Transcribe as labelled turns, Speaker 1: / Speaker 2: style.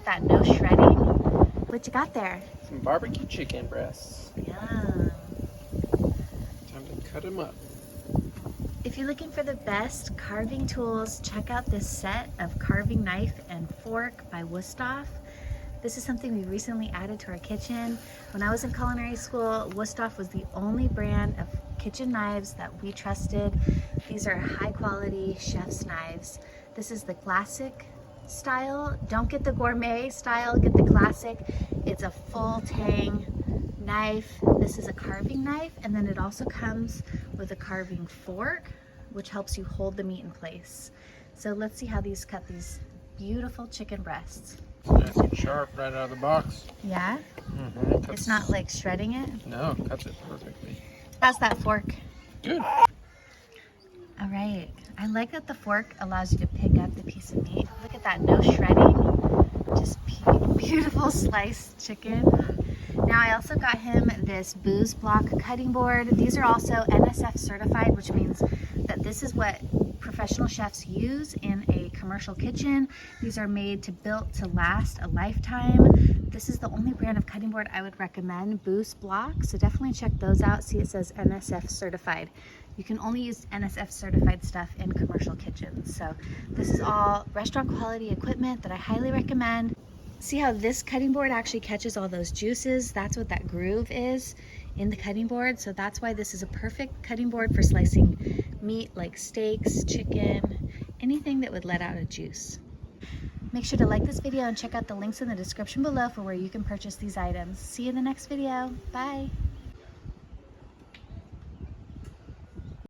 Speaker 1: at that, no shredding. What you got there?
Speaker 2: Some barbecue chicken breasts.
Speaker 1: Yum.
Speaker 2: Time to cut them up.
Speaker 1: If you're looking for the best carving tools, check out this set of carving knife and fork by Wusthof. This is something we recently added to our kitchen. When I was in culinary school, Wusthof was the only brand of kitchen knives that we trusted. These are high quality chef's knives. This is the classic style. Don't get the gourmet style, get the classic. It's a full tang knife. This is a carving knife, and then it also comes with a carving fork, which helps you hold the meat in place. So let's see how these cut these beautiful chicken breasts.
Speaker 2: Nice and sharp right out of the box.
Speaker 1: Yeah? It's not like shredding it?
Speaker 2: No, cuts it perfectly.
Speaker 1: How's that fork?
Speaker 2: Good.
Speaker 1: All right. I like that the fork allows you to pick up the piece of meat. Look at that, no shredding. Just beautiful sliced chicken. Now I also got him this booze block cutting board. These are also NSF certified, which means that this is what professional chefs use in a commercial kitchen. These are made to built to last a lifetime. This is the only brand of cutting board I would recommend, Boost Block. So definitely check those out. See, it says NSF certified. You can only use NSF certified stuff in commercial kitchens. So this is all restaurant quality equipment that I highly recommend. See how this cutting board actually catches all those juices? That's what that groove is in the cutting board. So that's why this is a perfect cutting board for slicing meat like steaks, chicken, anything that would let out a juice. Make sure to like this video and check out the links in the description below for where you can purchase these items. See you in the next video. Bye.